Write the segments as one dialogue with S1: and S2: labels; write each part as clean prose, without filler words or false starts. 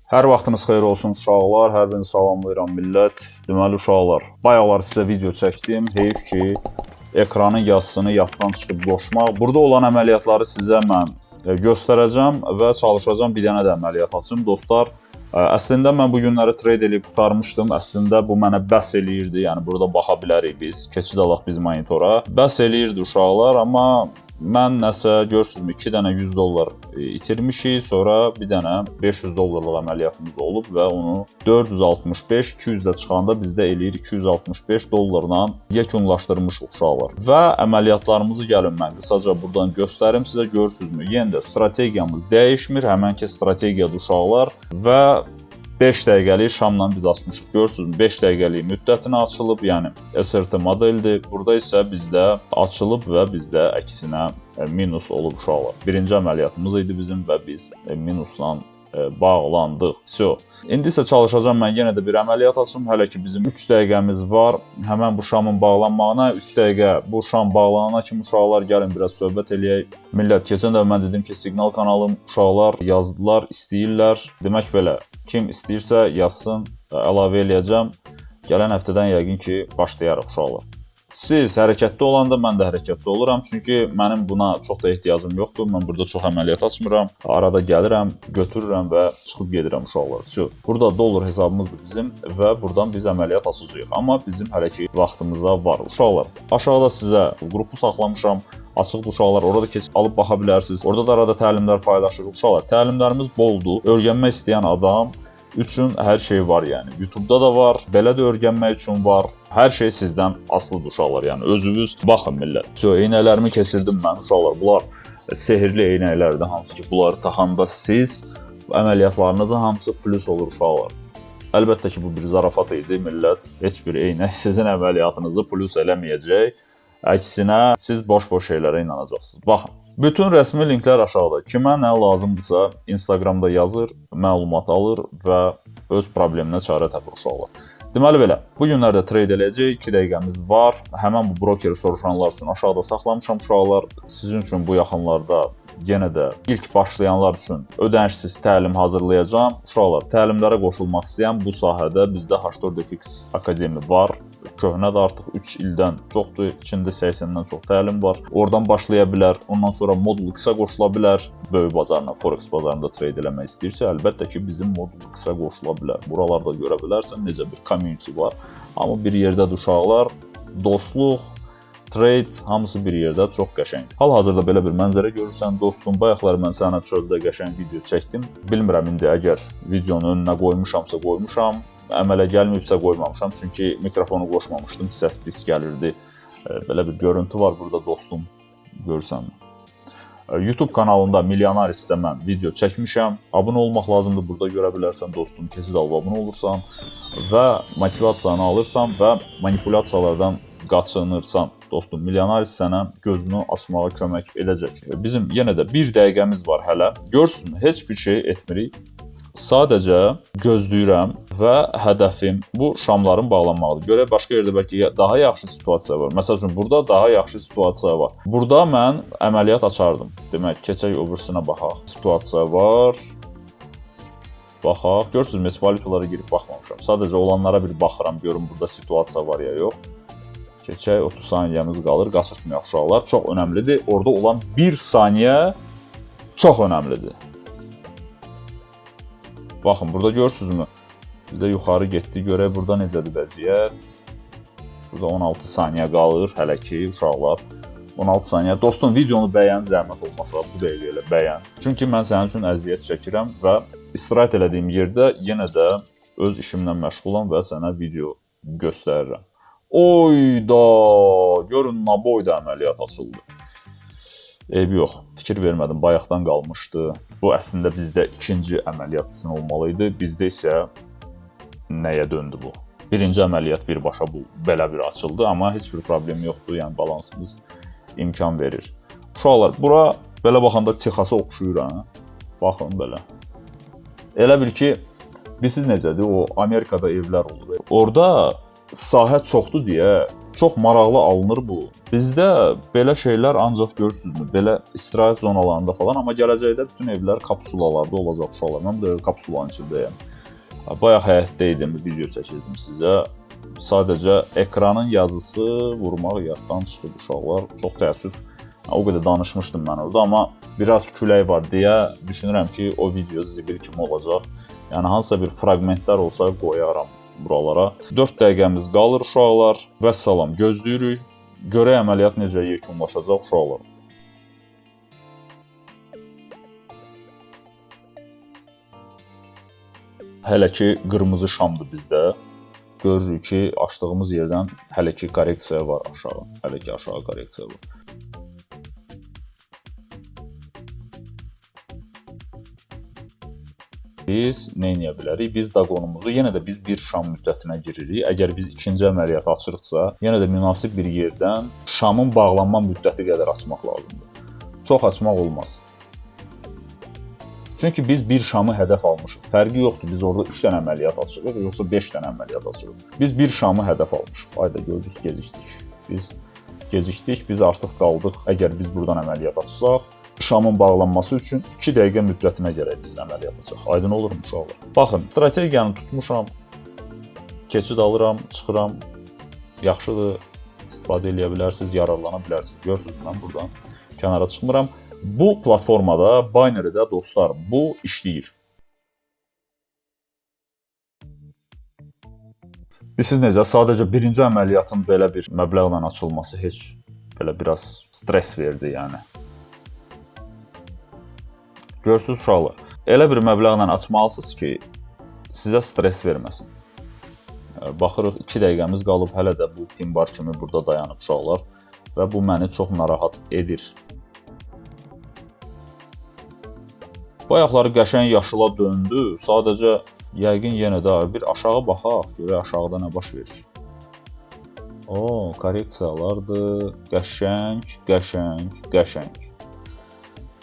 S1: Hər vaxtınız xeyir olsun uşaqlar, hər birini salamlayıram millət. Deməli uşaqlar, bayaqlar sizə video çəkdim. Heyf ki, ekranın yazısını yaddan çıxıb qoşmaq. Burada olan əməliyyatları sizə mən göstərəcəm və çalışacağım bir dənə də əməliyyat açım. Dostlar, əslində mən bu günləri trade edib qurtarmışdım. Əslində bu mənə bəs eləyirdi. Yəni burada baxa bilərik biz. Keçid alaq biz monitora. Bəs eləyirdi uşaqlar, amma mən nəsə görürsünüzmü 2 dənə 100 dollar itirmişik, sonra bir dənə 500 dollarlıq əməliyyatımız olub və onu 465, 200-də çıxanda bizdə eləyir 265 dollarla yekunlaşdırmışıq uşaqlar. Və əməliyyatlarımızı gəlin mən qısaca buradan göstərim sizə, görürsünüzmü? Yenə də strategiyamız dəyişmir, həmənki strategiyadır uşaqlar və 5 dəqiqəlik şamla biz açmışıq. Görürsünüzmü? 5 dəqiqəlik müddətinə açılıb, yəni SRT modeldir. Burada isə bizdə açılıb və bizdə əksinə minus olub uşaqlar. Birinci əməliyyatımız idi bizim və biz minusla bağlandıq. Vso. İndi isə çalışacağım mən yenə də bir əməliyyat açım. Hələ ki bizim 3 dəqiqəmiz var. Həmən bu şamın bağlanmağına 3 dəqiqə bu şam bağlanana kimi uşaqlar gəlin biraz söhbət eləyək. Millət, keçən də mən dedim ki, Signal kanalım uşaqlar yazdılar, istəyirlər. Demək belə, kim istəyirsə yazsın, əlavə eləyəcəm. Gələn həftədən yəqin ki, başlayarıq uşaqlar. Siz hərəkətdə olanda mən də hərəkətdə oluram. Çünki mənim buna çox da ehtiyacım yoxdur. Mən burada çox əməliyyat açmıram. Arada gəlirəm, götürürəm və çıxıb gedirəm uşaqlar. Vso. Burada dollar hesabımızdır bizim və buradan biz əməliyyat açacağıq. Amma bizim hələ ki vaxtımıza var uşaqlar. Aşağıda sizə qrupu saxlamışam. Açıq uşaqlar, orada keçib alıb baxa bilərsiniz. Orada da arada təlimlər paylaşırıq uşaqlar. Təlimlərimiz boldur. Öyrənmək istəyən adam üçün hər şey var, yəni. YouTube-da da var, belə də öyrənmək üçün var. Hər şey sizdən asılıdır uşaqlar, yəni. Özünüz baxın millət. Vso, eynəklərimi keçirdim mən uşaqlar. Bunlar sehirli eynəklərdir, hansı ki, bunları taxanda siz əməliyyatlarınızın hamısı plus olur uşaqlar. Əlbəttə ki, bu bir zarafat idi millət. Heç bir eynək sizin əməliyyatınızı plus eləməyəcək. Əksinə, siz boş-boş şeylərə inanacaqsınız. Baxın. Bütün rəsmi linklər aşağıda. Kimə nə lazımdırsa Instagramda yazır, məlumat alır və öz probleminə çarə tapır uşaqlar. Deməli belə, bu günlərdə trade eləyəcək, 2 dəqiqəmiz var. Həmən bu brokeri soruşanlar üçün aşağıda saxlamışam uşaqlar. Sizin üçün bu yaxınlarda yenə də ilk başlayanlar üçün ödənişsiz təlim hazırlayacağam. Uşaqlar, təlimlərə qoşulmaq istəyən bu sahədə bizdə H4FX Akademi var. Köhnədə artıq 3 ildən çoxdur, içində 80-dən çox təlim var. Oradan başlaya bilər, ondan sonra Modul X-a qoşula bilər. Böyük bazarına, Forex bazarında trade eləmək istəyirsə, əlbəttə ki, bizim Modul X-a qoşula bilər. Buralarda görə bilərsən, necə bir community var. Amma bir yerdədir uşaqlar, dostluq, trade, hamısı bir yerdə çox qəşəngdir. Hal-hazırda belə bir mənzərə görürsən, dostum. Bayaqlar mən sənə çöldə qəşəng video çəkdim. Bilmirəm indi əgər videonun önünə qoymuşamsa qoymuşam. Əmələ gəlməyibsə qoymamışam, çünki mikrofonu qoşmamışdım, səs pis gəlirdi. Belə bir görüntü var burada dostum, görürsən. YouTube kanalında Milyonarisdə mən video çəkmişəm. Abunə olmaq lazımdır, burada görə bilərsən dostum, keçid alıb abunə olursan və motivasiyanı alırsan və manipulyasiyalardan qaçınırsan. Dostum, Milyonaris sənə gözünü açmağa kömək edəcək. Bizim yenə də 1 dəqiqəmiz var hələ. Görsün, heç bir şey etmirik. Sadəcə gözləyirəm və hədəfim bu şamların bağlanmaqdır. Görək, başqa yerdə bəlkə daha yaxşı situasiya var. Məsəl üçün, burada daha yaxşı situasiya var. Burada mən əməliyyat açardım. Demək, keçək öbürsünə baxaq. Situasiya var. Baxaq. Görürsünüz, mes valyutalara girib baxmamışam. Sadəcə olanlara bir baxıram, görüm burada situasiya var ya yox. Keçək, 30 saniyəmiz qalır. Qaçırtmayaq uşaqlar. Çox önəmlidir. Orada olan 1 saniyə çox önəmlidir. Baxın, burada görürsünüzmü? Bizdə yuxarı getdi, görək burada necədir vəziyyət. Burada 16 saniyə qalır hələ ki, uşaqlar. 16 saniyə. Dostum, videonu bəyən, zəhmət olmasa bu dəqiqə elə bəyən. Çünki mən sənin üçün əziyyət çəkirəm və istirahət elədiyim yerdə yenə də öz işimlə məşğulam və sənə video göstərirəm. Oyda! Görün, Naboyda əməliyyat açıldı. Eybi yox, fikir vermədim, bayaqdan qalmışdı. Bu əslində bizdə ikinci əməliyyat üçün olmalı idi. Bizdə isə nəyə döndü bu? Birinci əməliyyat birbaşa bu belə bir açıldı, amma heç bir problem yoxdur, yəni balansımız imkan verir. Uşaqlar, bura belə baxanda Texasa oxşuyur, hə? Baxın belə. Elə bir ki, bilirsiniz necədir? O Amerikada evlər olur. Orada sahə çoxdur deyə çox maraqlı alınır bu. Bizdə belə şeylər ancaq görürsünüzmü, belə istirahət zonalarında falan, amma gələcəkdə bütün evlər kapsulalarda olacaq uşaqlar. Mən də kapsulanın içindəyəm. Bayaq həyətdə idim, video çəkirdim sizə. Sadəcə ekranın yazısı vurmaq yaddan çıxıb uşaqlar. Çox təəssüf. O qədər danışmışdım mən orada, amma biraz külək var deyə düşünürəm ki, o video zibil kimi olacaq. Yəni hansısa bir fraqmentlər olsa qoyaram buralara. 4 dəqiqəmiz qalır uşaqlar. Vəssalam, gözləyirik. Görək əməliyyat necə yekunlaşacaq uşaqlar. Hələ ki qırmızı şamdır bizdə. Görürük ki, açdığımız yerdən hələ ki korreksiya var aşağı. Hələ ki aşağı korreksiya var. Biz nə edə bilərik? Biz daqonumuzu yenə də biz bir şam müddətinə giririk. Əgər biz ikinci əməliyyat açırıqsa, yenə də münasib bir yerdən şamın bağlanma müddəti qədər açmaq lazımdır. Çox açmaq olmaz. Çünki biz bir şamı hədəf almışıq. Fərqi yoxdur, biz orada 3 dənə əməliyyat açırıq, yoxsa 5 dənə əməliyyat açırıq. Biz bir şamı hədəf almışıq. Ayda gördünüz, gecikdik. Biz gecikdik, biz artıq qaldıq. Əgər biz buradan əməliyyat açsaq, şamın bağlanması üçün 2 dəqiqə müddətinə gərək biz əməliyyat açaq. Aydın olurmu uşaqlar? Baxın, strategiyanı tutmuşam, keçid alıram, çıxıram. Yaxşıdır, istifadə edə bilərsiniz, yararlana bilərsiniz. Görürsünüz, mən buradan kənara çıxmıram. Bu platformada, Binary-də dostlar, bu işləyir. Siz necə? Sadəcə birinci əməliyyatın belə bir məbləğlə açılması heç belə biraz stres verdi, yəni. Görürsünüz uşaqlar, elə bir məbləğlə açmalısınız ki, sizə stres verməsin. Baxırıq, 2 dəqiqəmiz qalıb, hələ də bu pin bar kimi burada dayanıb uşaqlar və bu məni çox narahat edir. Bayaqları qəşəng yaşıla döndü, sadəcə yəqin yenə də bir aşağı baxaq, görək aşağıda nə baş verir. O, korreksiyalardır, qəşəng.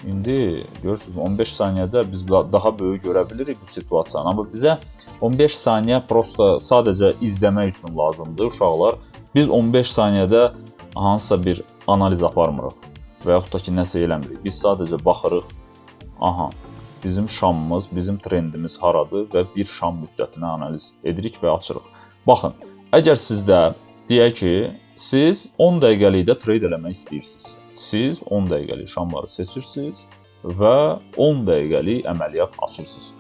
S1: İndi görürsünüz, 15 saniyədə biz daha böyük görə bilirik bu situasiyanı, amma bizə 15 saniyə prosta sadəcə izləmək üçün lazımdır uşaqlar. Biz 15 saniyədə hansısa bir analiz aparmırıq və yaxud da ki, nəsə eləmirik. Biz sadəcə baxırıq, aha, bizim şamımız, bizim trendimiz haradır və bir şam müddətini analiz edirik və açırıq. Baxın, əgər sizdə deyək ki, siz 10 dəqiqəlikdə trade eləmək istəyirsiniz. Siz 10 dəqiqəlik şamları seçirsiniz və 10 dəqiqəlik əməliyyat açırsınız.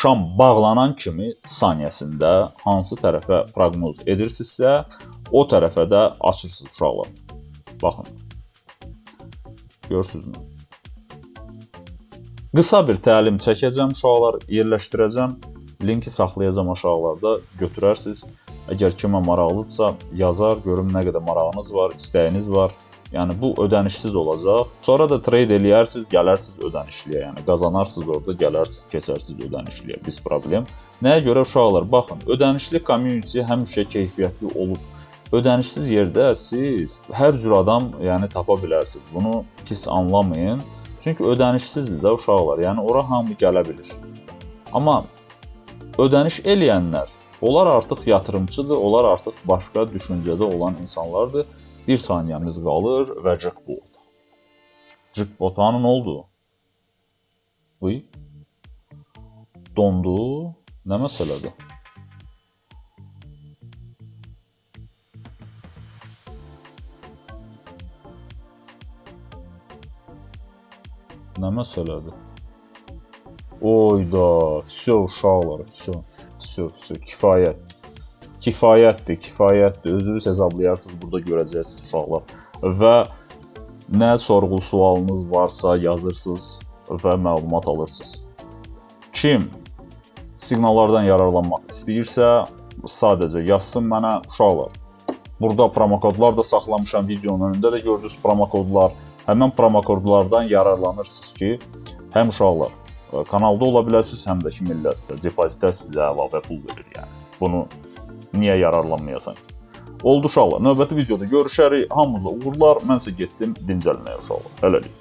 S1: Şam bağlanan kimi saniyəsində hansı tərəfə proqnoz edirsinizsə, o tərəfə də açırsınız uşaqlar. Baxın, görürsünüzmü? Qısa bir təlim çəkəcəm uşaqlar, yerləşdirəcəm. Linki saxlayacam aşağılarda, götürərsiniz. Əgər kimə maraqlıdırsa yazar, görüm nə qədər marağınız var, istəyiniz var. Yəni bu ödənişsiz olacaq. Sonra da trade eləyərsiniz, gələrsiniz ödənişliyə. Yəni qazanarsınız orada, gələrsiniz, keçərsiniz ödənişliyə. Biz problem. Nəyə görə uşaqlar? Baxın, ödənişli community həmişə keyfiyyətli olub. Ödənişsiz yerdə siz hər cür adam tapa bilərsiniz. Bunu pis anlamayın. Çünki ödənişsizdir də uşaqlar, yəni ora hamı gələ bilir. Amma ödəniş eləyənlər, onlar artıq yatırımçıdır, onlar artıq başqa düşüncədə olan insanlardır. 1 saniyəmiz qalır və jackpot. Jackpot hanı nə oldu? Uy, dondu, nə məsələdir? Nə məsələdir? Oyda, vəsə uşaqlar, vəsə, kifayət. Kifayətdir. Özünüz hesablayarsınız, burada görəcəksiniz uşaqlar. Və nə sorğu sualınız varsa yazırsınız və məlumat alırsınız. Kim siqnallardan yararlanmaq istəyirsə, sadəcə yazsın mənə uşaqlar. Burada promokodlar da saxlamışam, videonun önündə də gördünüz promokodlar. Həmən promokodlardan yararlanırsınız ki, həm uşaqlar kanalda ola bilərsiniz, həm də ki, millət depozitə sizə əlavə pul verir. Yəni. Bunu niyə yararlanmayasan ki? Oldu uşaqlar, növbəti videoda görüşərik, hamımıza uğurlar, mən isə getdim dincəlməyə uşaqlar. Hələlik.